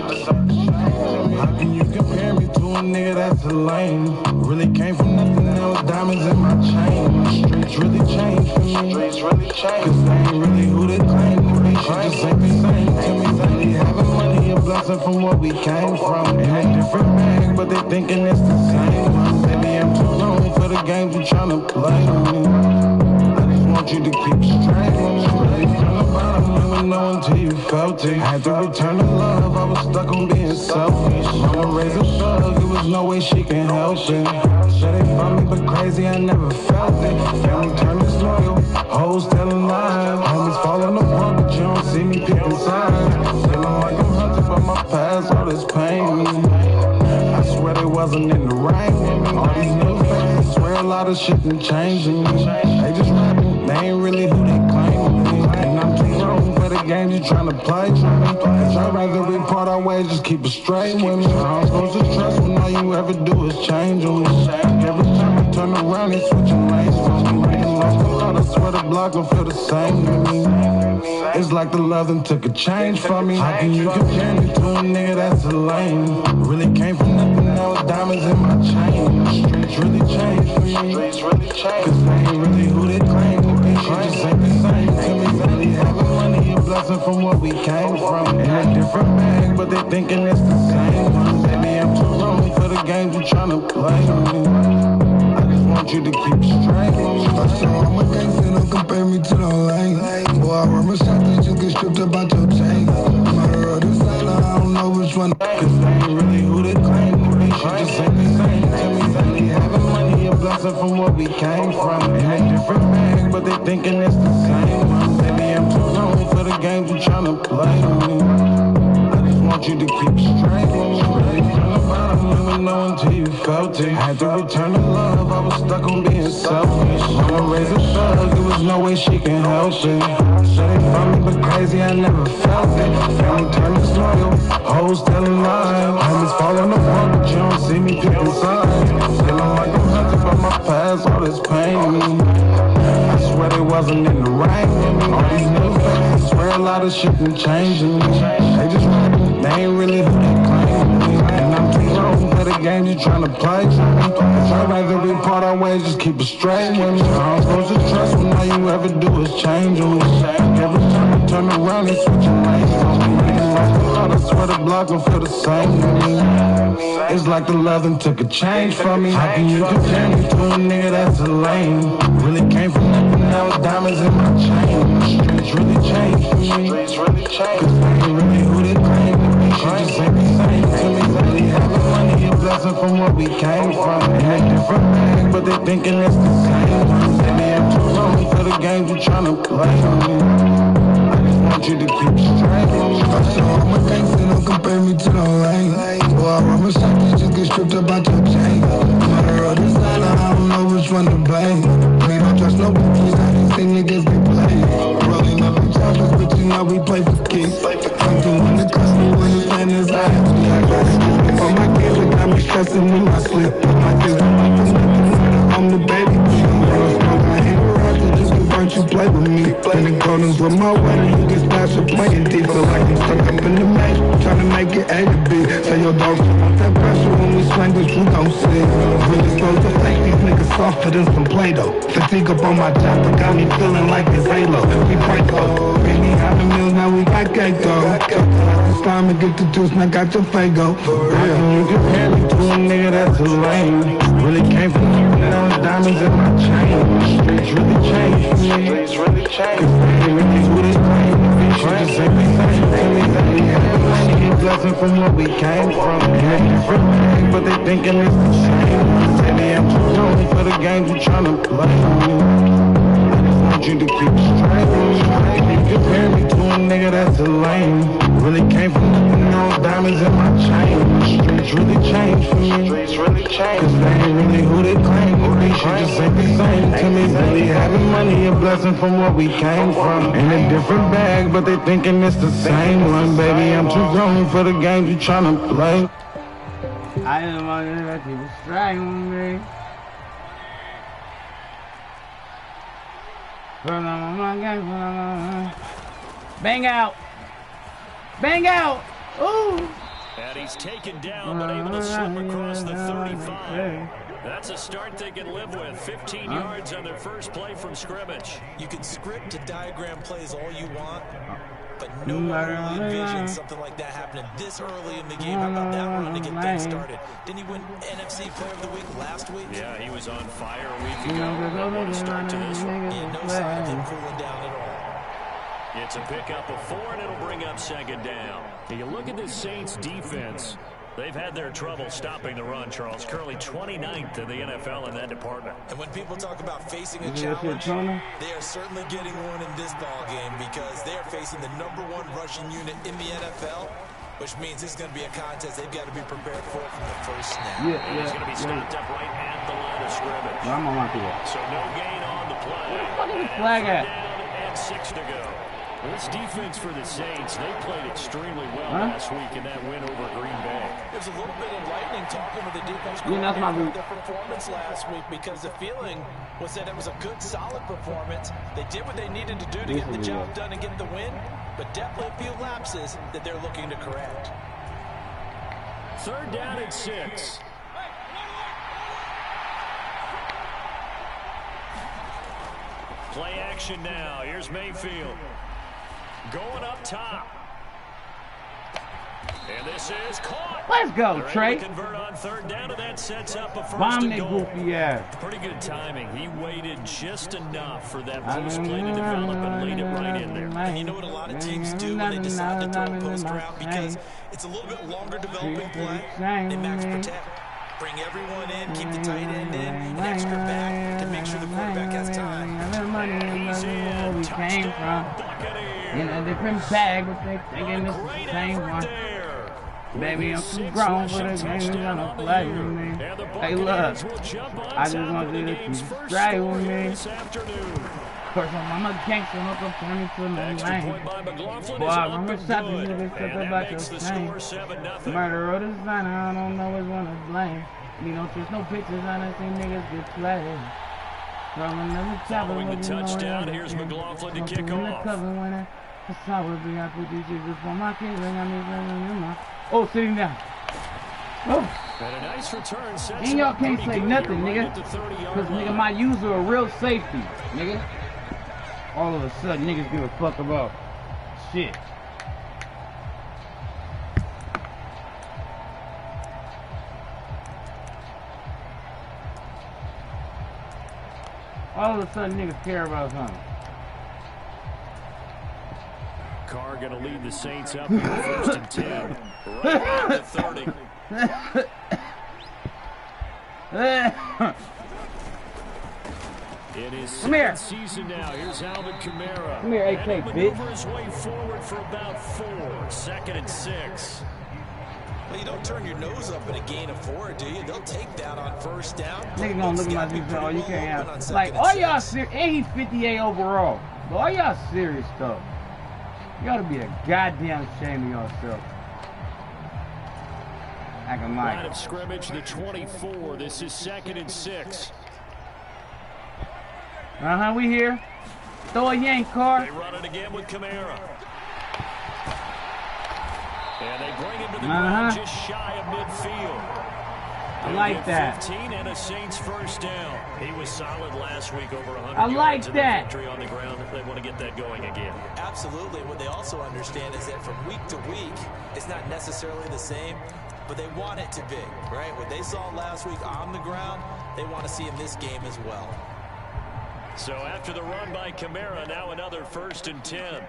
How can you compare me to a nigga that's a lame? Really came from nothing, now it's diamonds in my chain. Streets really changed for me. Cause they ain't really who they claim to be. Shit just ain't the same to me. Lately having money, a blessing from what we came from. In a different bag, but they thinking it's the same one. Baby, I'm too grown for the games you tryna play with me. I just want you to keep straight with me. Really from the bottom, you would know until you felt it. Had to return the love, I was stuck on being selfish. Mama raised a thug, there was no way she can help it. Said they found me, but crazy, I never felt it. Family turned disloyal, hoes telling lies. Homies falling apart, but you don't see me picking sides. Feeling like I'm hunted by my past, all this pain. I swear they wasn't in the right with me. All these new faces, swear a lot of shit done changed in me. They just rapping, they ain't really who they claim to be. And I'm too grown for the game you tryna play to me. Cause I'd rather we part our ways, just keep it straight with me. I'm supposed to trust when all you ever do is change on me. Every time I turn around, they switching lanes for me. Making lost a lot, I swear the block gon' feel the same to me. It's like the love done took a change from me. How can you compare me to a nigga that's a lame? Really came from nothing, now it's diamonds in my chain. Streets really changed for me. Cause they ain't really who they claim to be. Shit just ain't the same to me. Lately having money, a blessing from what we came from. In a different bag, but they thinking it's the same one. Baby, I'm too grown for the games you tryna play with me. I just want you to keep straight with me. So I'm a gangster, don't compare me to no lame. Boy, I remember shot that you get stripped about your chain. Murder or designer, I don't know which one. Cause they ain't really who they claim to be. Shit just ain't the same to me. Lately having money, a blessing from what we came from. In a different bag, but they thinking it's the same one. Baby, I'm too grown for the games you tryna play with me. I just want you to keep straight with me. Really from the bottom, you would know until you felt it. Had to return the love, I was stuck on being selfish. Mama raised a thug, there was no way she can help it. Said they found me, but crazy, I never felt it. Family turned disloyal, hoes telling lies. Homies falling apart, but you don't see me picking sides. Feeling like I'm hunted by my past, all this pain. I swear they wasn't in the right with me. All these new faces, swear a lot of shit done changed in me. They just rapping, they ain't really who they claim to be. And I'm too grown for the games you tryna play to me. I'd rather we part our ways, just keep it straight with me. I'm supposed to trust when all you ever do is change on me. Every time I turn around, they switching lanes on me. Making lost a lot, I swear the block gon' feel the same to me. It's like the love done took a change from me. How can you compare me to a nigga that's a lame? Really came from nothing, now it's diamonds in my chain. Streets really changed for me. Cause they ain't really who they claim to be. Shit just ain't the same to me. Lately having money, a blessing from what we came from. In a different bag, but they thinking it's the same one. Baby, I'm too grown for the games you tryna play with me. I just want you to keep straight with me. So I'm a gangster, don't compare me to no lame. Boy, I remember shot that you get stripped about your chain. Murder or designer, I don't know which one to blame. We don't trust no bitches, I done seen niggas get played. Rolling up in choppers, but you know we play for keeps. Come to when the customer, when the fan is out. For my kids, it got me stressing in my sleep. My kids don't like this, I'm the baby. I hate around, just convert you play with me. In the corners with my weather, you get splashed with playing deep. Feel like I'm stuck up in the maze, trying to make it A to B. Say your dogs want that pressure when we swing, but you gon' see. Really supposed to take these niggas softer than some Play-Doh. Fatigue up on my chopper, got me feeling like it's Halo. We break up, baby, out the meals, now we got cake though. It's time to get the juice, now got your Fago. For real. How can you compare me to a nigga that's a lame? Really came from nothing, now it's diamonds in my chain. Streets really changed for me. Cause they ain't really who they claim to be. Shit just ain't the same to me. Lately having money, a blessing from what we came from. In a different bag, but they thinking it's the same. Baby, I'm too grown for the games you tryna play with me. I just want you to keep straight with me. You compare me to a nigga that's a lame. Really came from nothing, now it's diamonds in my chain. Streets really changed for me. Cause they ain't really who they claim to be. Shit just ain't the same to me. Really having money, a blessing from what we came from. In a different bag, but they thinking it's the same one. Baby, I'm too grown for the games you tryna play. I didn't want to let people strangle me. Bang out! Bang out! Ooh! He's taken down, but able to slip across the 35. That's a start they can live with. 15 yards on their first play from scrimmage. You can script to diagram plays all you want, but no one really envisions something like that happening this early in the game. How about that run to get things started? Didn't he win NFC Player of the Week last week? Yeah, he was on fire a week ago. What a start to this one. Yeah, no sign of him cooling down at all. It's a pickup of 4, and it'll bring up second down. You look at this Saints defense. They've had their trouble stopping the run, Charles. Currently 29th in the NFL in that department. And when people talk about facing a challenge, they are certainly getting one in this ball game because they are facing the #1 rushing unit in the NFL, which means this is going to be a contest they've got to be prepared for from the first snap. He's going to be stopped up right at the line of scrimmage. So no gain on the play. Where the fuck is the flag at? And 6 to go. This defense for the Saints, they played extremely well last week in that win over Green Bay. There's a little bit enlightening talking with the defense about their performance last week because the feeling was that it was a good, solid performance. They did what they needed to do to get the job done and get the win, but definitely a few lapses that they're looking to correct. 3rd down and 6. Play action now. Here's Mayfield. Going up top. And this is caught. Let's go, Trey. Convert on 3rd down, and that sets up a first Bomb and that goal. goofy ass. Pretty good timing. He waited just enough for that post play to develop and laid it right in there. And you know what a lot of teams do when they decide to throw a post route because it's a little bit longer developing play. They max protect. Bring everyone in, keep the tight end in, an extra back to make sure the quarterback has time. He's in. We came from in a different bag, but they thinking it's the same one. Baby, I'm too grown for the game, you're gonna play with me. Hey, look, I just want you to keep straight with me. Of course, I'm a gangster, I'm gonna turn me to the lane. Boy, I remember shot these niggas stuff about your chain. Murder or designer, I don't know which one to blame. You don't trust no pictures, I done seen niggas get played. Following the touchdown, here's McLaughlin to kick off. Oh, sitting down. Oh. And a nice return. And y'all can't say nothing, nigga. Because, nigga, my user a real safety, nigga. All of a sudden, niggas give a fuck about shit. All of a sudden, niggas care about something. Carr gonna lead the Saints up in 1st and 10. Right at the 30. It is second season now. Here's Alvin Kamara. Come here, AK, and bitch. maneuver his way forward for about 4. 2nd and 6. Well, you don't turn your nose up at a gain of 4, do you? They'll take that on 1st down. Nigga gonna look at my defense. Oh, you can't have. Like, all y'all serious. And he's 58 overall. But all y'all serious stuff. You gotta be a goddamn shame of yourself. Acting like. Line of scrimmage, the 24. This is 2nd and 6. We here. Throw a yank, Carr. They run it again with Kamara. And they bring him to the ground just shy of midfield. I like that. 15 and a Saints 1st down. He was solid last week, over 100 I like yards that. in the victory on the ground. They want to get that going again. Absolutely. What they also understand is that from week to week, it's not necessarily the same, but they want it to be, right? What they saw last week on the ground, they want to see in this game as well. So after the run by Kamara, now another 1st and 10.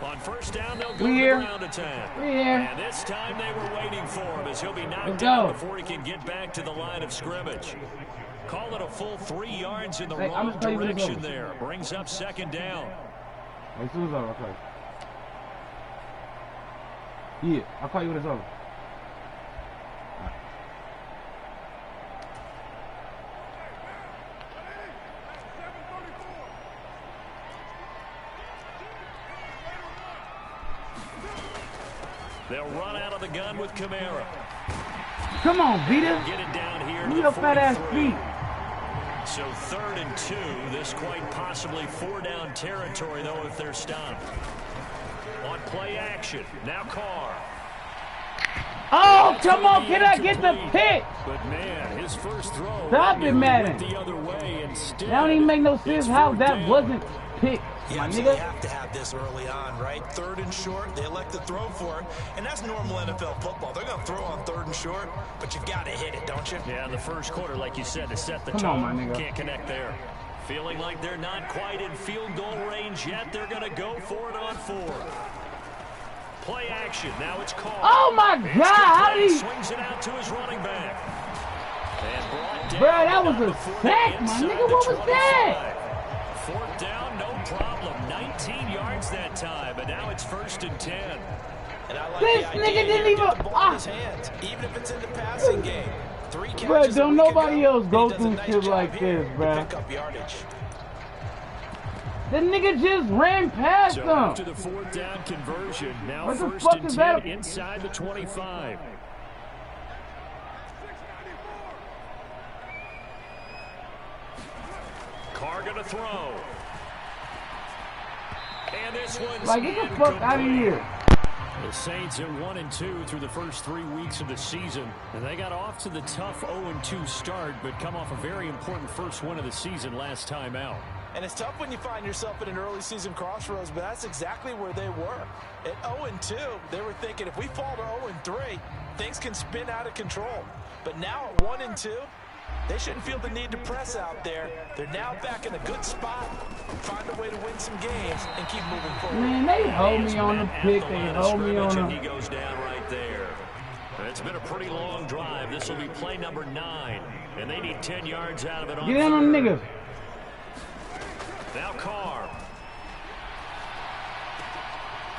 On 1st down, they'll go to the ground attack. And this time they were waiting for him as he'll be knocked down before he can get back to the line of scrimmage. Call it a full 3 yards in the wrong direction there. Brings up 2nd down. As soon as over, okay. Yeah, I'll call you when it's over. They'll run out of the gun with Kamara. Come on, Vita. Get it down here Move to your the fat ass 43. feet. So 3rd and 2. This quite possibly 4 down territory, though, if they're stopped. On play action. Now Carr. Oh, come on. Can I get the pick? But man, his first throw. Stop it, Madden. The other way instead. That don't even make no sense how that wasn't picked. Yeah, so they have to have this early on, right? 3rd and short, they elect to throw for it, and that's normal NFL football. They're going to throw on 3rd and short, but you got to hit it, don't you? Yeah, in the first quarter, like you said, to set the tone. Come on, my nigga. Can't connect there. Feeling like they're not quite in field goal range yet. They're going to go for it on 4th. Play action. Now it's called. Oh, my God. How did he... Swings it out to his running back. And brought down. Bro, that was a sack, my nigga. What was that? 4th down, no problem. 19 yards that time, and now it's 1st and 10. And I like this nigga didn't even... his hands, even if it's in the passing game. 3 catches. Bro, don't nobody else go through shit like this, bro. Pick up yardage. The nigga just ran past him. After the 4th down conversion, now what the 1st fuck and is 10 that? inside the 25. Carr gonna throw. And this one's Like, get the fuck out of here. The Saints are 1-2 through the first 3 weeks of the season, and they got off to the tough 0-2 start, but come off a very important first win of the season last time out. And it's tough when you find yourself in an early season crossroads, but that's exactly where they were. At 0-2, they were thinking if we fall to 0-3, things can spin out of control. But now at 1-2, they shouldn't feel the need to press out there. They're now back in a good spot, find a way to win some games, and keep moving forward. Man, they hold me on the pick. They hold me on And the... he goes down right there. It's been a pretty long drive. This will be play number 9, and they need 10 yards out of it on Get in on the 3rd. niggas. Now Carr.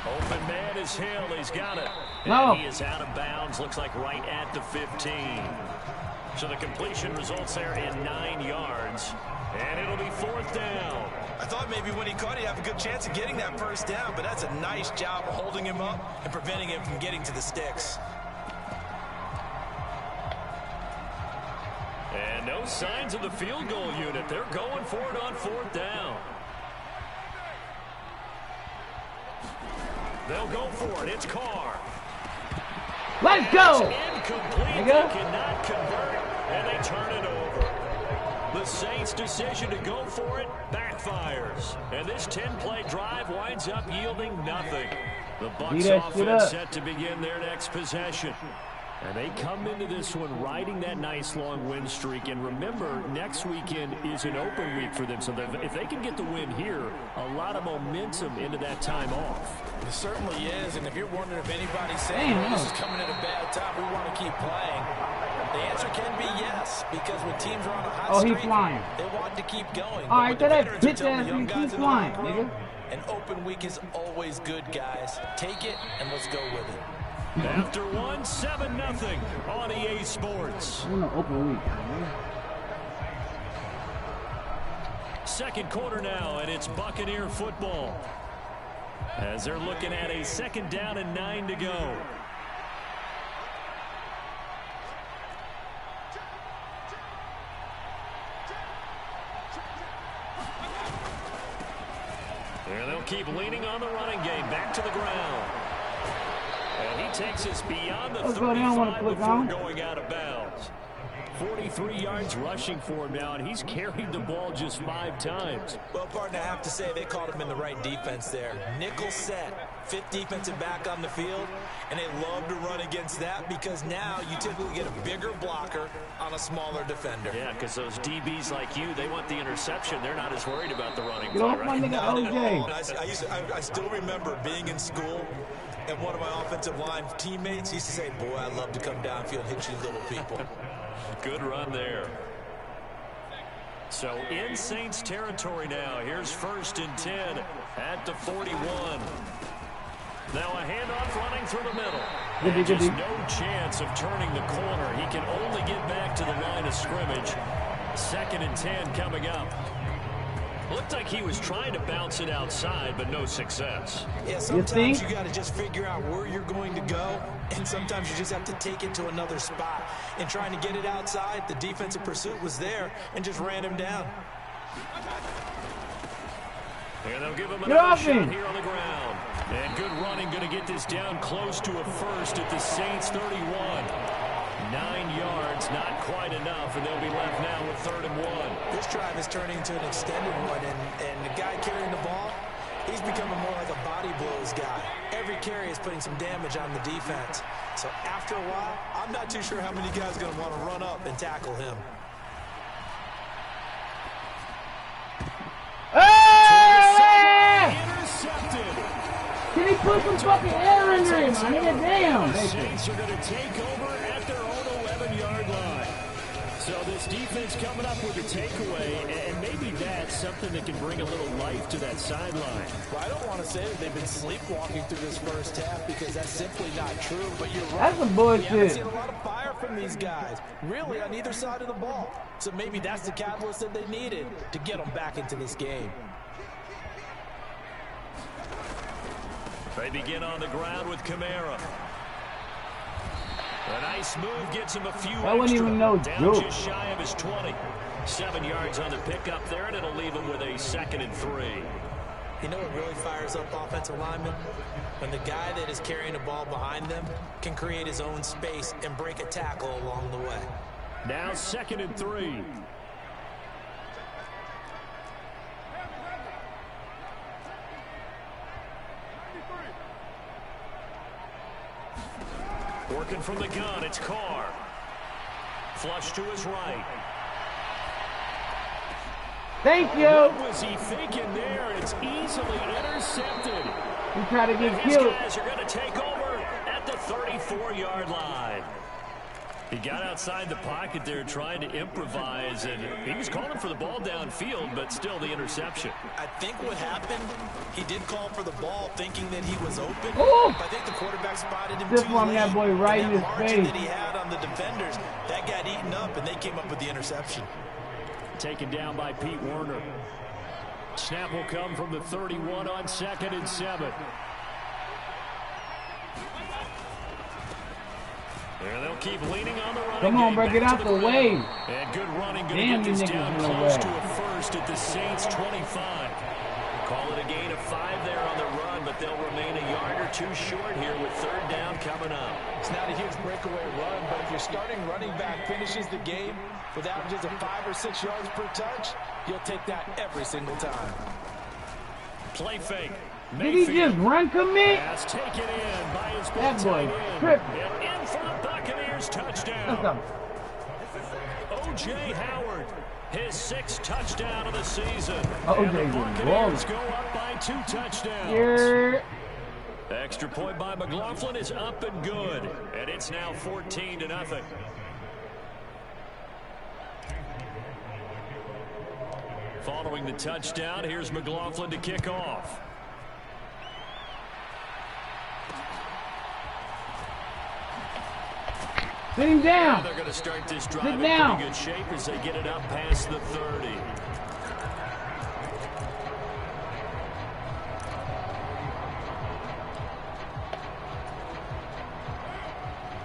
Open man is Hill. He's got it. No. And he is out of bounds. Looks like right at the 15. So the completion results there in 9 yards. And it'll be 4th down. I thought maybe when he caught, he'd have a good chance of getting that first down, but that's a nice job of holding him up and preventing him from getting to the sticks. And no signs of the field goal unit. They're going for it on 4th down. They'll go for it. It's Carr. Let's go. Incomplete. Nigga. They cannot convert, and they turn it over. The Saints' decision to go for it backfires. And this 10-play drive winds up yielding nothing. The Bucs offense set to begin their next possession. And they come into this one riding that nice long win streak. And remember, next weekend is an open week for them. So if they can get the win here, a lot of momentum into that time off. It certainly is. And if you're wondering if anybody's saying, well, this is coming at a bad time, we want to keep playing, the answer can be yes. Because when teams are on a hot streak, flying. They want to keep going. All right, that bitch ass nigga keep flying, nigga. An open week is always good, guys. Take it and let's go with it. After 1, 7-0 on EA Sports. We're in an open week, man. Second quarter now, and it's Buccaneer football. As they're looking at a 2nd down and 9 to go. And they'll keep leaning on the running game. Back to the ground. And he takes us beyond the 35 before going out of bounds. 43 yards rushing for him now, and he's carried the ball just 5 times. Well, partner, I have to say they called him in the right defense there. Nickel set, 5th defensive back on the field, and they love to run against that because now you typically get a bigger blocker on a smaller defender. Yeah, because those DBs like you, they want the interception. They're not as worried about the running play, Get off my right? nigga OJ. I still remember being in school, and one of my offensive line teammates used to say, boy, I love to come downfield and hit you little people. Good run there. So in Saints territory now. Here's 1st and 10 at the 41. Now a handoff running through the middle. And just no chance of turning the corner. He can only get back to the line of scrimmage. 2nd and 10 coming up. Looked like he was trying to bounce it outside, but no success. Yeah, sometimes you got to just figure out where you're going to go, and sometimes you just have to take it to another spot. And trying to get it outside, the defensive pursuit was there and just ran him down. And they'll give him another shot here on the ground. And good running, going to get this down close to a first at the Saints 31. 9 yards, not quite enough, and they'll be left now with 3rd and 1. This drive is turning into an extended one, and the guy carrying the ball, he's becoming more like a body blows guy. Every carry is putting some damage on the defense. So after a while, I'm not too sure how many guys are going to want to run up and tackle him. Intercepted. Can he put some fucking air in there, man? Nigga, damn. The Saints are going to take over at their own 11-yard line. So this defense coming up with a takeaway, and maybe that's something that can bring a little life to that sideline. Well, I don't want to say that they've been sleepwalking through this first half because that's simply not true, but you're right. That's some bullshit. We haven't seen a lot of fire from these guys, really, on either side of the ball. So maybe that's the catalyst that they needed to get them back into this game. They begin on the ground with Kamara. A nice move gets him a few extra. I wouldn't even know down Joe. just shy of his 20. 7 yards on the pickup there, and it'll leave him with a 2nd and 3. You know what really fires up offensive linemen? When the guy that is carrying the ball behind them can create his own space and break a tackle along the way. Now 2nd and 3. Working from the gun, it's Carr. Flush to his right. Thank you. What was he thinking there? It's easily intercepted. He tried to get These killed. guys are going to take over at the 34-yard line. He got outside the pocket there trying to improvise, and he was calling for the ball downfield, but still the interception. I think what happened, he did call for the ball thinking that he was open. Ooh. I think the quarterback spotted him Just too one late. that boy right in And his that margin face. that he had on the defenders, that got eaten up, and they came up with the interception. Taken down by Pete Werner. Snap will come from the 31 on 2nd and 7. And they'll keep leaning on the running Come on, game. bro, get Back out to the way. And good running. Going Damn, to you get this niggas down in the close way. to a first at the Saints 25. Call it a gain of 5 there on the run, but they'll remain a yard or 2 short here with 3rd down coming up. It's not a huge breakaway run, but if your starting running back finishes the game with averages of 5 or 6 yards per touch, you'll take that every single time. Play fake. Did he just run commit? Pass taken in by his That boy tight end. tripped. And in for the Buccaneers touchdown. Let's go. O.J. Howard, his 6th touchdown of the season. O.J. And the was Buccaneers balling. go up by 2 touchdowns. Yeah. Extra point by McLaughlin is up and good. And it's now 14-0. Following the touchdown, here's McLaughlin to kick off. Sit him down. They're going to start this drive Sit in down. pretty good shape as they get it up past the 30.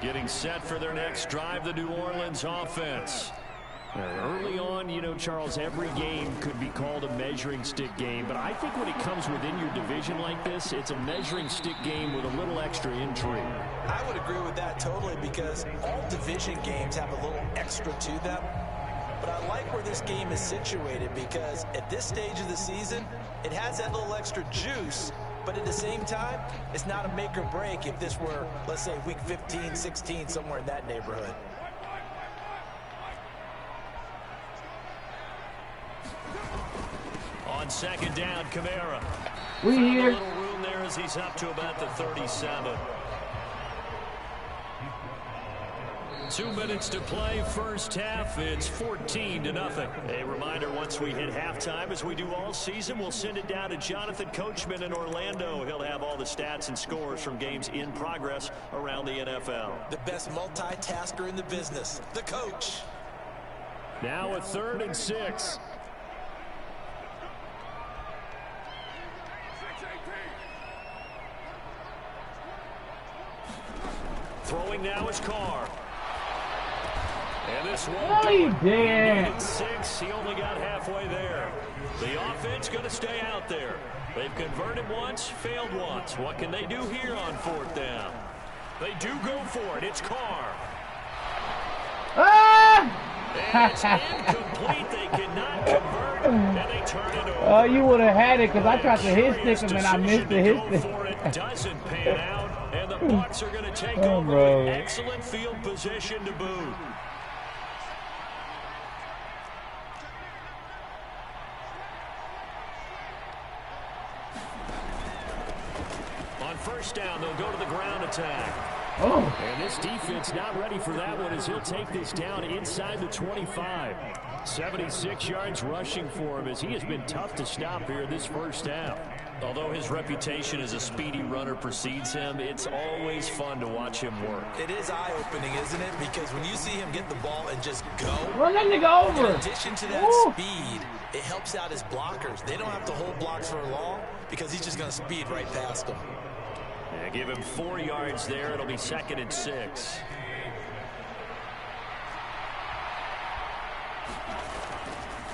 Getting set for their next drive, the New Orleans offense. Early on, you know, Charles, every game could be called a measuring stick game, but I think when it comes within your division like this, it's a measuring stick game with a little extra intrigue. I would agree with that totally because all division games have a little extra to them. But I like where this game is situated because at this stage of the season, it has that little extra juice, but at the same time, it's not a make or break if this were, let's say, week 15, 16, somewhere in that neighborhood. On 2nd down, Kamara. We Found here. a little room there as he's up to about the 37. 2 minutes to play, first half. It's 14-0. A reminder, once we hit halftime, as we do all season, we'll send it down to Jonathan Coachman in Orlando. He'll have all the stats and scores from games in progress around the NFL. The best multitasker in the business, the coach. Now a 3rd and 6. Throwing now is Carr. And this one, oh, he did. 6. He only got halfway there. The offense going to stay out there. They've converted once, failed once. What can they do here on 4th down? They do go for it. It's Carr. Ah! And it's incomplete. They cannot convert, and they turn it over. Oh, you would have had it because I tried to hit stick him and I missed the hit stick. It doesn't pan out, and the Bucs are going to take over with excellent field position to boot. On 1st down, they'll go to the ground attack. Oh. And this defense not ready for that one as he'll take this down inside the 25. 76 yards rushing for him as he has been tough to stop here this 1st half. Although his reputation as a speedy runner precedes him, it's always fun to watch him work. It is eye-opening, isn't it? Because when you see him get the ball and just go, run that nigga over. In addition to that speed, it helps out his blockers. They don't have to hold blocks for long because he's just going to speed right past them. Yeah, give him 4 yards there. It'll be 2nd and 6.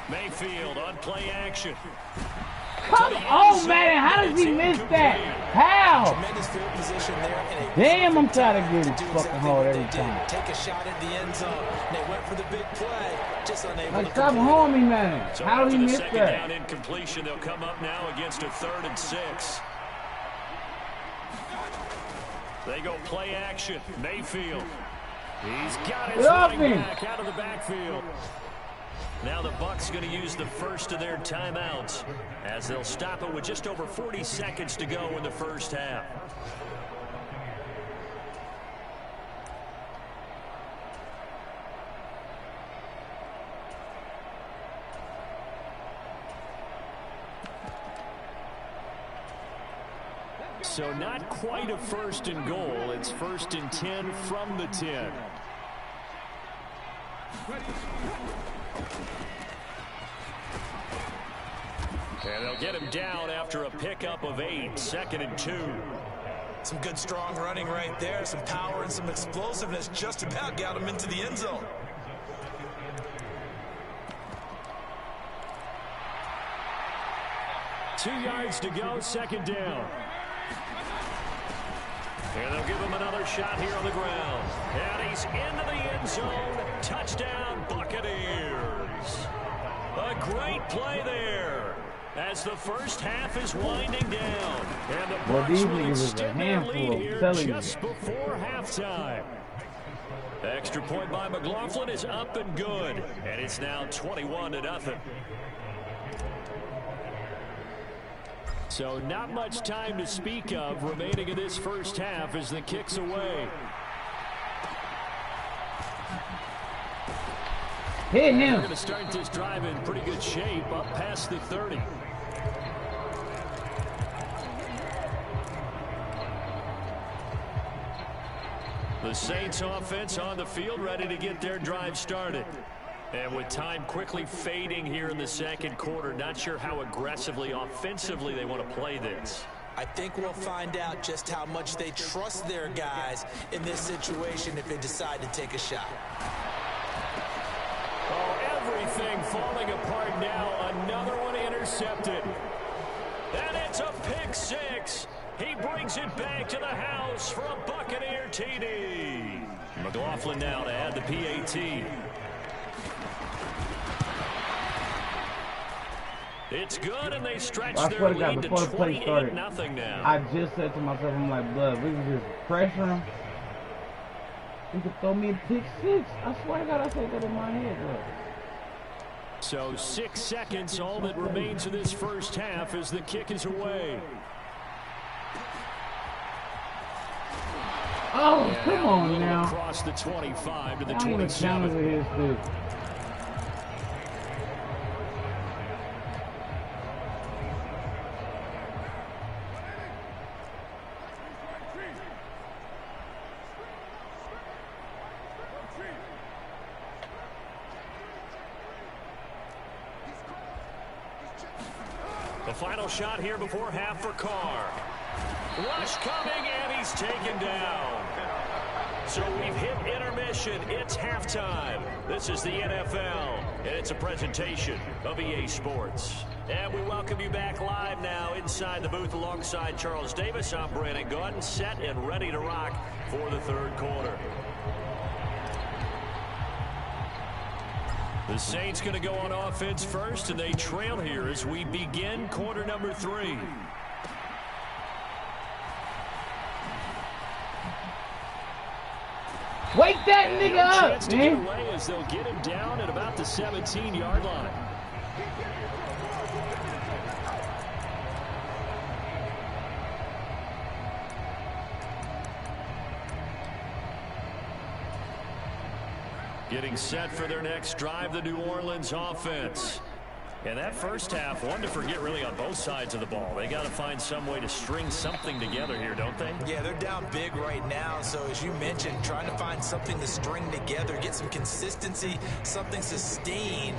Mayfield on play action. Come on, man. How does he miss that? How? Tremendous field position there. Damn, I'm trying to get it fucking hard every time. Take a shot at the end zone. They went for the big play. Just unable to stop homing, man. So how did he miss that? Down incompletion. They'll come up now against a 3rd and 6. They go play action. Mayfield. He's got his running back out of the backfield. Now the Bucs going to use the first of their timeouts as they'll stop it with just over 40 seconds to go in the 1st half. So not quite a 1st and goal. It's 1st and 10 from the 10. And they'll get him down after a pickup of 8. 2nd and 2. Some good strong running right there. Some power and some explosiveness just about got him into the end zone. Two yards to go, 2nd down. And they'll give him another shot here on the ground. And he's into the end zone. Touchdown, Buccaneers. A great play there as the 1st half is winding down. And the Bucs will extend their lead here just before halftime. Extra point by McLaughlin is up and good. And it's now 21-0. So not much time to speak of remaining in this 1st half as the kick's away. Hit him. They're going to start this drive in pretty good shape up past the 30. The Saints offense on the field ready to get their drive started. And with time quickly fading here in the 2nd quarter, not sure how aggressively, offensively they want to play this. I think we'll find out just how much they trust their guys in this situation if they decide to take a shot. Oh, everything falling apart now. Another one intercepted. And it's a pick 6. He brings it back to the house for a Buccaneer TD. McLaughlin now to add the PAT. It's good, and they stretch their lead to 28-0 now. I just said to myself, I'm like, blood, we can just pressure him. He could throw me a pick 6. I swear to God, I said that in my head, bro. So 6 seconds, all that remains of this 1st half as the kick is away. Oh, come on now. Across the 25 to the 27. The final shot here before half for Carr. Rush coming, and he's taken down. So we've hit intermission. It's halftime. This is the NFL, and it's a presentation of EA Sports. And we welcome you back live now inside the booth alongside Charles Davis. I'm Brandon Gordon, set and ready to rock for the third quarter. The Saints going to go on offense first, and they trail here as we begin quarter number 3. Wake that nigga up, man. Away as they'll get him down at about the 17-yard line. Getting set for their next drive, the New Orleans offense. And that first half, one to forget really on both sides of the ball. They got to find some way to string something together here, don't they? Yeah, they're down big right now. So as you mentioned, trying to find something to string together, get some consistency, something sustained,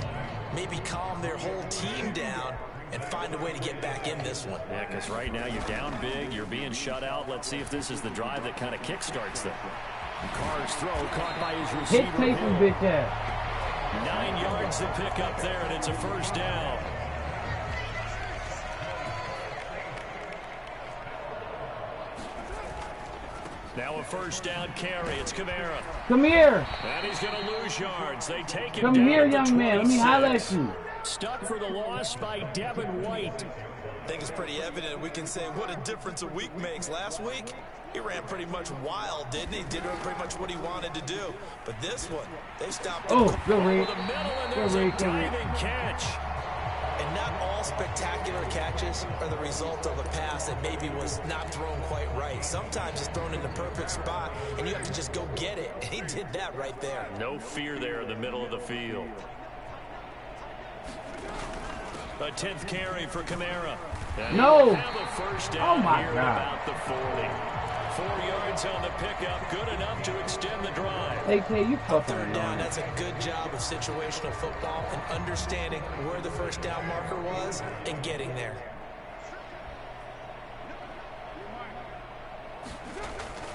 maybe calm their whole team down and find a way to get back in this one. Yeah, because right now you're down big, you're being shut out. Let's see if this is the drive that kind of kickstarts them. Carr's throw caught by his receiver. Hit Taysom, bitch ass. 9 yards to pick up there, and it's a first down. Now a first down carry. It's Kamara. Come here. And he's going to lose yards. They take him Come down here, at the young man. Let me highlight you. Stuck for the loss by Devin White. I think it's pretty evident. We can say what a difference a week makes. Last week, he ran pretty much wild, didn't he? Did pretty much what he wanted to do. But this one, they stopped him. Oh, good read. The middle, and there's a diving catch. And not all spectacular catches are the result of a pass that maybe was not thrown quite right. Sometimes it's thrown in the perfect spot, and you have to just go get it. And he did that right there. No fear there in the middle of the field. A 10th carry for Kamara. No. Have a first down Oh, my here God. about the 40. 4 yards on the pickup, good enough to extend the drive. Hey, you fucking Third down, that's a good job of situational football and understanding where the first down marker was and getting there.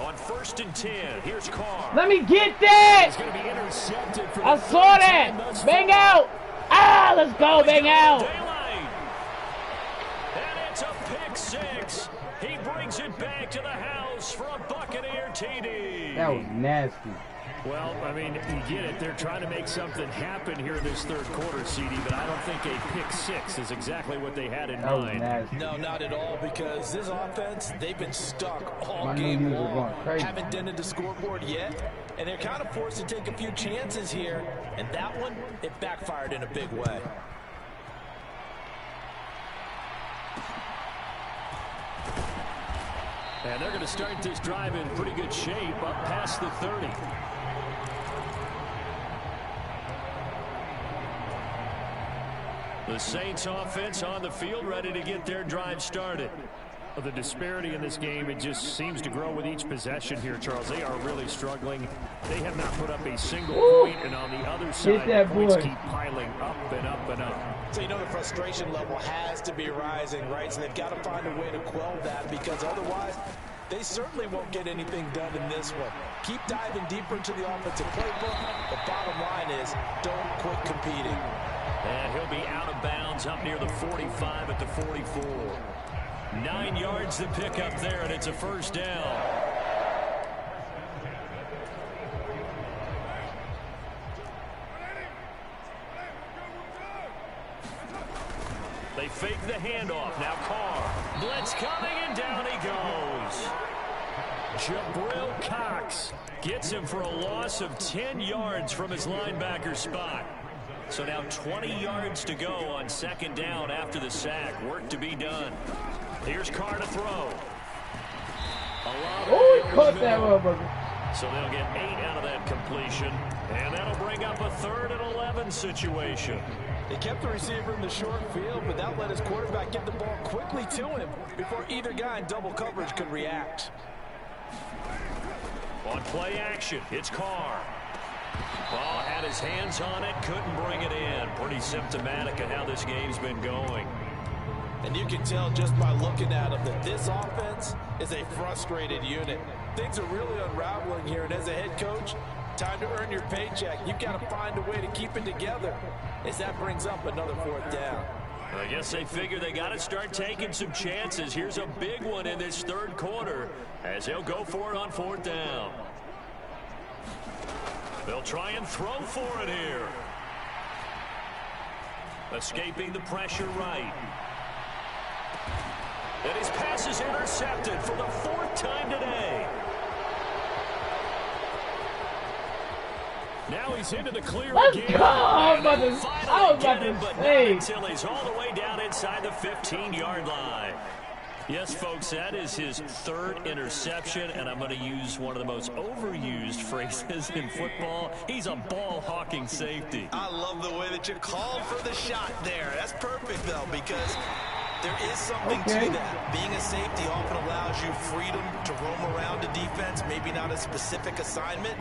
On 1st and 10, here's Carr. Let me get that. He's going to be intercepted for I the saw third time that. thus Bang far. out. Ah, let's go. Bang out. Daylight. And it's a pick 6. He brings it back to the house for a Buccaneer TD. That was nasty. Well, I mean, you get it. They're trying to make something happen here in this third quarter, CD, but I don't think a pick 6 is exactly what they had in That was mind. nasty. No, not at all, because this offense, they've been stuck all My game knees are going long. crazy. Haven't dented the scoreboard yet, and they're kind of forced to take a few chances here, and that one, it backfired in a big way. And they're going to start this drive in pretty good shape up past the 30. The Saints offense on the field ready to get their drive started. Well, the disparity in this game, it just seems to grow with each possession here, Charles. They are really struggling. They have not put up a single point, and on the other side, that points boy. keep piling up and up and up. So you know the frustration level has to be rising, right? So they've got to find a way to quell that, because otherwise they certainly won't get anything done in this one. Keep diving deeper into the offensive playbook. The bottom line is don't quit competing. And he'll be out of bounds up near the 45 at the 44. 9 yards to pick up there, and it's a first down. They fake the handoff. Now Carr. Blitz coming, and down he goes. Jabril Cox gets him for a loss of 10 yards from his linebacker spot. So now 20 yards to go on second down after the sack. Work to be done. Here's Carr to throw. Oh, he caught that motherfucker. So they'll get 8 out of that completion. And that'll bring up a 3rd and 11 situation. They kept the receiver in the short field, but that let his quarterback get the ball quickly to him before either guy in double coverage could react. On play action, it's Carr. Ball had his hands on it, couldn't bring it in. Pretty symptomatic of how this game's been going. And you can tell just by looking at him that this offense is a frustrated unit. things are really unraveling here, and as a head coach, time to earn your paycheck. You've got to find a way to keep it together as that brings up another 4th down. I guess they figure they got to start taking some chances. Here's a big one in this 3rd quarter as they'll go for it on 4th down. They'll try and throw for it here. Escaping the pressure right. And his pass is intercepted for the 4th time today. Now he's into the clear Let's again. go! I was about to say. Until he's all the way down inside the 15-yard line. Yes, folks, that is his 3rd interception, and I'm going to use one of the most overused phrases in football. He's a ball-hawking safety. I love the way that you called for the shot there. That's perfect, though, because there is something to that. Being a safety often allows you freedom to roam around the defense, maybe not a specific assignment.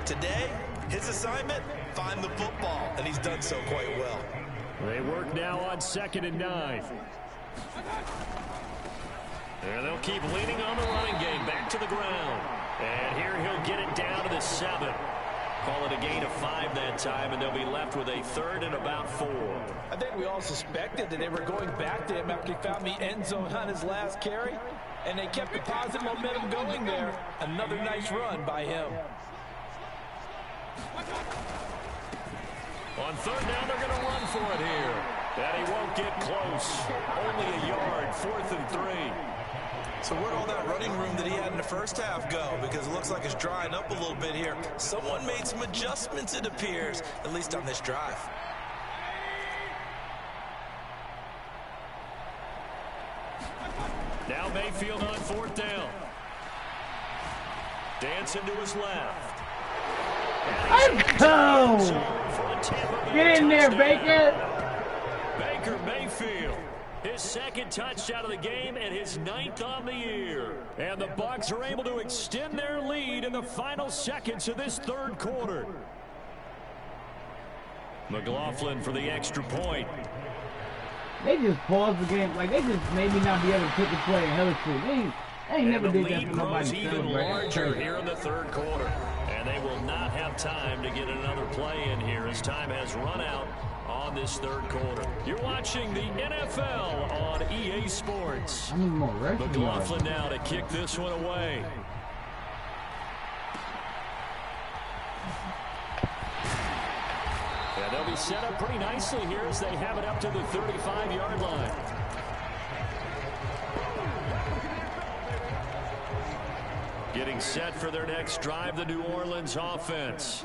Today, his assignment, find the football, and he's done so quite well. They work now on 2nd and 9. And they'll keep leaning on the running game back to the ground. And here he'll get it down to the 7. Call it a gain of 5 that time, and they'll be left with a 3rd and about 4. I think we all suspected that they were going back to him after he found the end zone on his last carry, and they kept the positive momentum going there. Another nice run by him. On 3rd down, they're going to run for it here. And he won't get close. Only a yard, 4th and 3. So where'd all that running room that he had in the first half go? Because it looks like it's drying up a little bit here. Someone made some adjustments, it appears, at least on this drive. Now Mayfield on 4th down. Dancing to his left. Let's go! Get in there, Baker! Baker Mayfield. His 2nd touchdown of the game and his 9th on the year. And the Bucs are able to extend their lead in the final seconds of this 3rd quarter. McLaughlin for the extra point. They just paused the game. Like, they just maybe not be able to put the play in hella shit. They ain't never did that for nobody. Even larger here in the 3rd quarter. And they will not have time to get another play in here as time has run out on this 3rd quarter. You're watching the NFL on EA Sports. I need more rest. McLaughlin now to kick this one away. Yeah, they'll be set up pretty nicely here as they have it up to the 35-yard line. Getting set for their next drive, the New Orleans offense.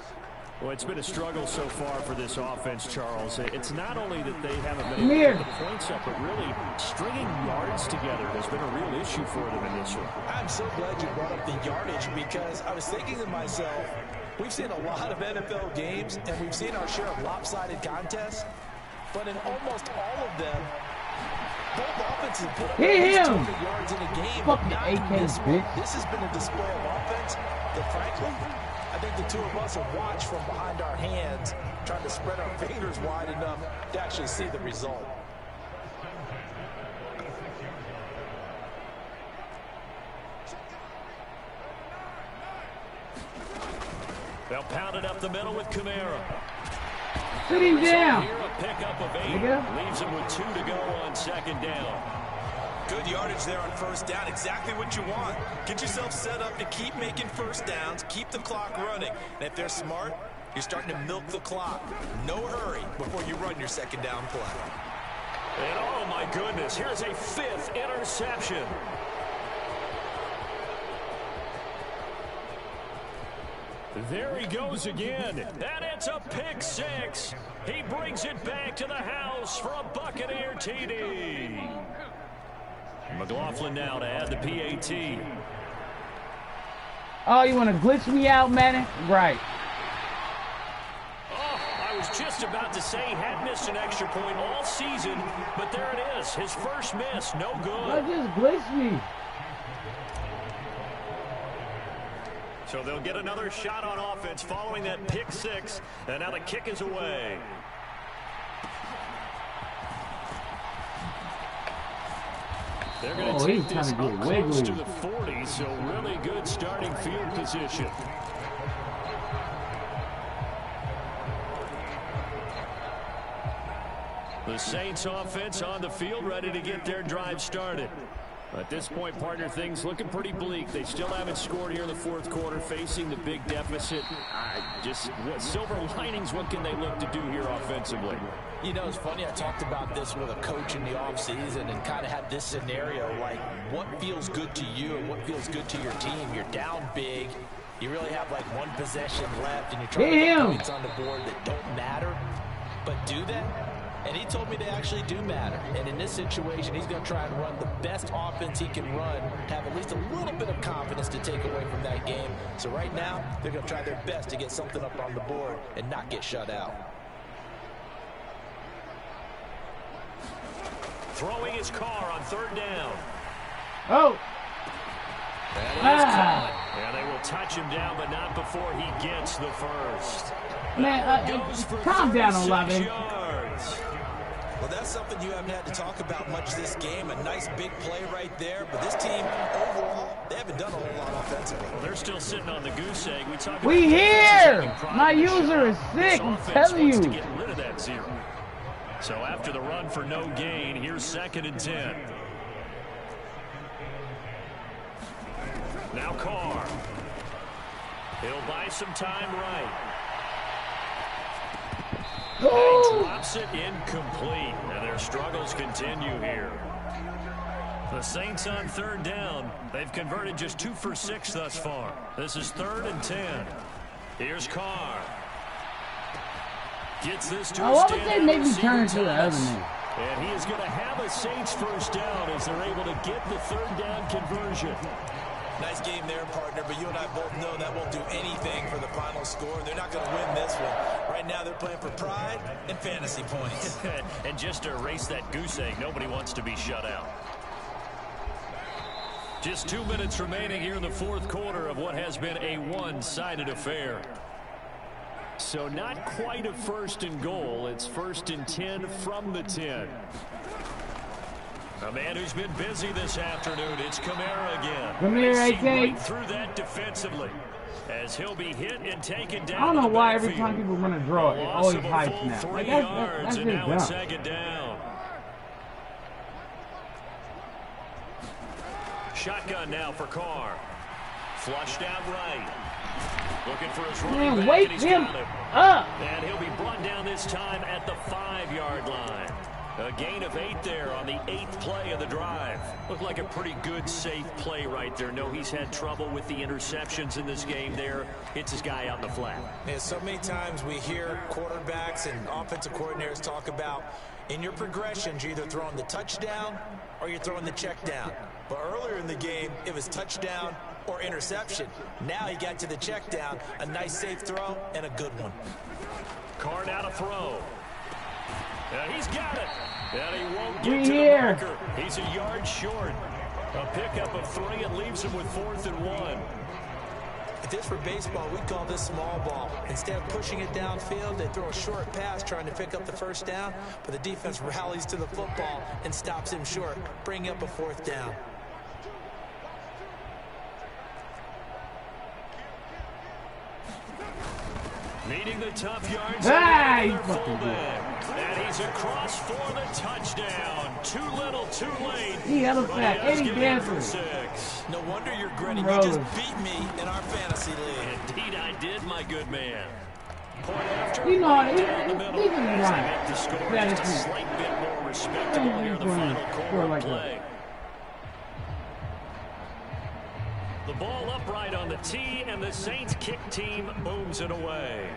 Well, it's been a struggle so far for this offense, Charles. It's not only that they haven't been able to get the points up, but really stringing yards together has been a real issue for them in this one. I'm so glad you brought up the yardage because I was thinking to myself, we've seen a lot of NFL games and we've seen our share of lopsided contests, but in almost all of them, both offenses put up at least 200 yards in a game. Fucking AK, bitch. This has been a display of offense that, frankly, I think the two of us have watched from behind our hands, trying to spread our fingers wide enough to actually see the result. They'll pound it up the middle with Kamara. Sit him down. Here, a pickup of 8. Leaves him with 2 to go on 2nd down. Good yardage there on 1st down. Exactly what you want. Get yourself set up to keep making 1st downs, keep the clock running. And if they're smart, you're starting to milk the clock. No hurry before you run your 2nd down play. And oh my goodness, here's a 5th interception. There he goes again, and it's a pick 6. He brings it back to the house for a Buccaneer TD. McLaughlin now to add the PAT. Oh, you want to glitch me out, man? Right. Oh, I was just about to say he had missed an extra point all season, but there it is. His first miss, no good. Just glitch me. So they'll get another shot on offense following that pick 6, and now the kick is away. They're going to take this up close to the 40, so really good starting field position. The Saints offense on the field, ready to get their drive started. At this point, partner, things looking pretty bleak. They still haven't scored here in the fourth quarter, facing the big deficit. Just what silver linings, what can they look to do here offensively? You know, it's funny, I talked about this with a coach in the offseason and kind of had this scenario, like what feels good to you and what feels good to your team. You're down big. You really have like one possession left, and you're trying to put points on the board that don't matter, but do that. And he told me they actually do matter. And in this situation, he's going to try and run the best offense he can run, have at least a little bit of confidence to take away from that game. So right now, they're going to try their best to get something up on the board and not get shut out. Throwing his car on third down. Oh. And they will touch him down, but not before he gets the first. Man, calm down, 11. Well, that's something you haven't had to talk about much this game. A nice big play right there. But this team, overall, they haven't done a whole lot offensively. Well, they're still sitting on the goose egg. We here! My user is sick, I'm telling you. To get rid of that 0. So after the run for no gain, here's 2nd and 10. Now Carr. He'll buy some time right. And he drops it incomplete. And their struggles continue here. The Saints on third down. They've converted just 2 for 6 thus far. This is 3rd and 10. Here's Carr. Gets this to what would they maybe turn to the other man? And he is going to have a Saints first down as they're able to get the third down conversion. Nice game there, partner, but you and I both know that won't do anything for the final score. They're not going to win this one. Right now, they're playing for pride and fantasy points. And just to erase that goose egg, nobody wants to be shut out. Just 2 minutes remaining here in the fourth quarter of what has been a one-sided affair. So not quite a 1st and goal. It's 1st and 10 from the 10. A man who's been busy this afternoon. It's Kamara again. Kamara, through that defensively, as he'll be hit and taken down. I don't know why every time people run a draw, it always high snap. Like that's and now it's dumb. 2nd down. Shotgun now for Carr. Flushed out right. Looking for his running back, wake and he's him got him up. And he'll be brought down this time at the 5-yard line. A gain of 8 there on the 8th play of the drive. Looked like a pretty good, safe play right there. No, he's had trouble with the interceptions in this game there. Hits his guy out in the flat. Yeah, so many times we hear quarterbacks and offensive coordinators talk about in your progressions, you're either throwing the touchdown or you're throwing the check down. But earlier in the game, it was touchdown or interception. Now he got to the check down, a nice safe throw and a good one. Carr now to throw. And he's got it. And he won't get We to here. the marker. He's a yard short. A pickup of 3 and leaves him with 4th and 1. If this were baseball, we'd call this small ball. Instead of pushing it downfield, they throw a short pass trying to pick up the 1st down, but the defense rallies to the football and stops him short, bringing up a 4th down. Needing the tough yards. Hey, and he's across for the touchdown. Too little, too late. He had a fat Eddie Dancer. No wonder you're grinning. You just beat me in our fantasy league. Indeed, I did, my good man. Point after You know, right down the middle. he can As run. they make the score just a slight bit more respectable here in the final quarter of play. The ball upright on the tee, and the Saints kick team booms it away.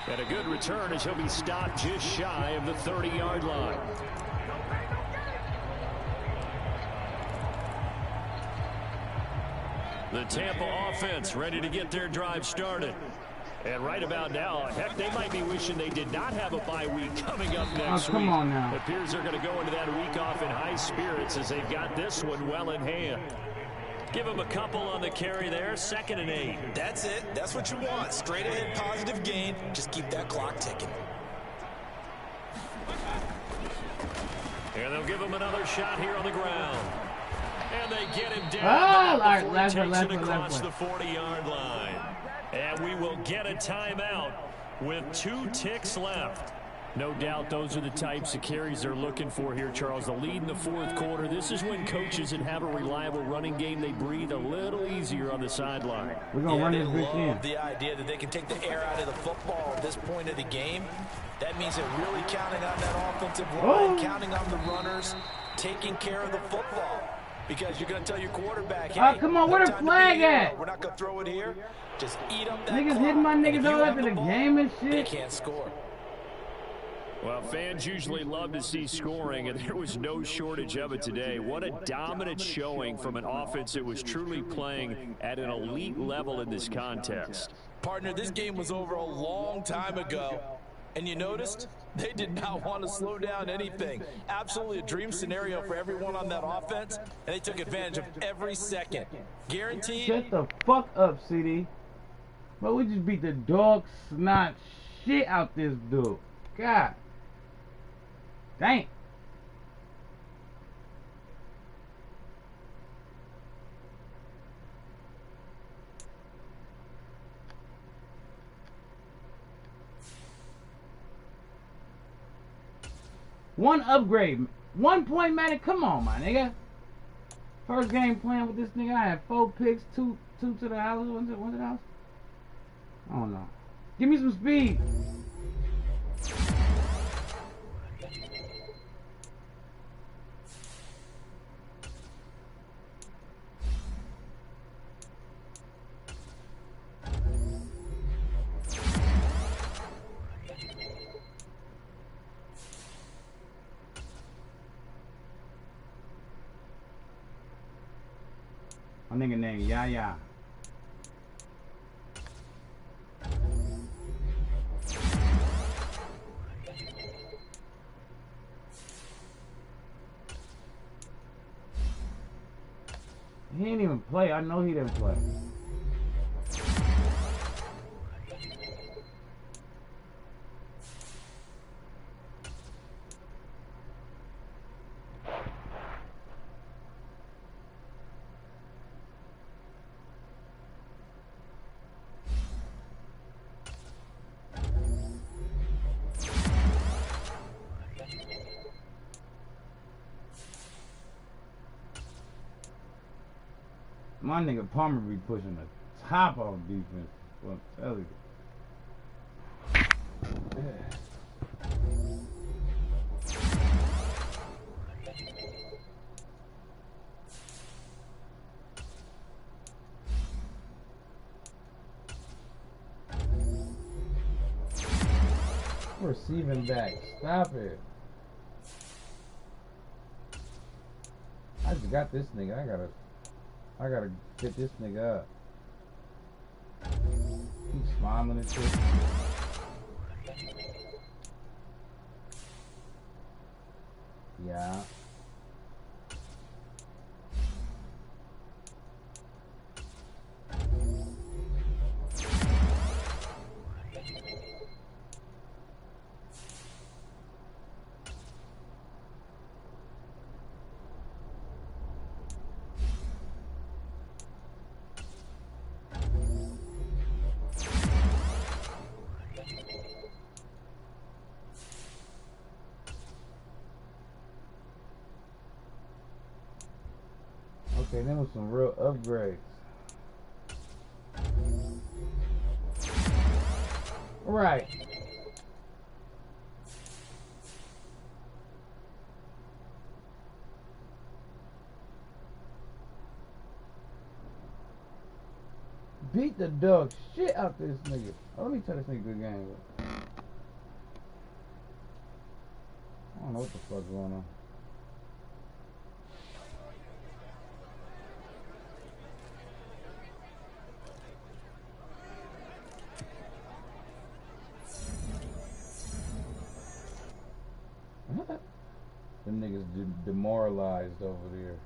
And a good return as he'll be stopped just shy of the 30-yard line. The Tampa offense ready to get their drive started. And right about now, heck, they might be wishing they did not have a bye week coming up next week. Come on now. It appears they're going to go into that week off in high spirits as they've got this one well in hand. Give them a couple on the carry there, 2nd and 8. That's it. That's what you want. Straight ahead positive gain. Just keep that clock ticking. And they'll give him another shot here on the ground. And they get him down before he takes it across the 40-yard line. And we will get a timeout with 2 ticks left. No doubt those are the types of carries they're looking for here, Charles. The lead in the fourth quarter. This is when coaches that have a reliable running game, they breathe a little easier on the sideline. We're going to run this bitch in. The idea that they can take the air out of the football at this point of the game. That means they're really counting on that offensive line, counting on the runners, taking care of the football. Because you're going to tell your quarterback, hey, come on, where the flag at? We're not going to throw it here. Just eat up that niggas clock. hitting my niggas all after the game and shit. They can't score. Well, fans usually love to see scoring, and there was no shortage of it today. What a dominant showing from an offense that was truly playing at an elite level in this contest. Partner, this game was over a long time ago, and you noticed they did not want to slow down anything. Absolutely a dream scenario for everyone on that offense, and they took advantage of every second. Guaranteed. Shut the fuck up, CD. But we just beat the dog snot shit out this dude. God. Dang. One upgrade. 1 point, man. Come on, my nigga. First game playing with this nigga. I had 4 picks, two to the house. One to the house. I don't know. Give me some speed. My nigga name Yaya. He didn't even play. I know he didn't play. My nigga Palmer be pushing the top off defense. Well, I'm telling you. Receiving back. Stop it. I just got this nigga. I gotta get this nigga up. He's smiling and shit. Yeah. Okay, them was some real upgrades. Right. Beat the dog shit out this nigga. Oh, let me tell this nigga good game. I don't know what the fuck's going on. Them niggas demoralized over there.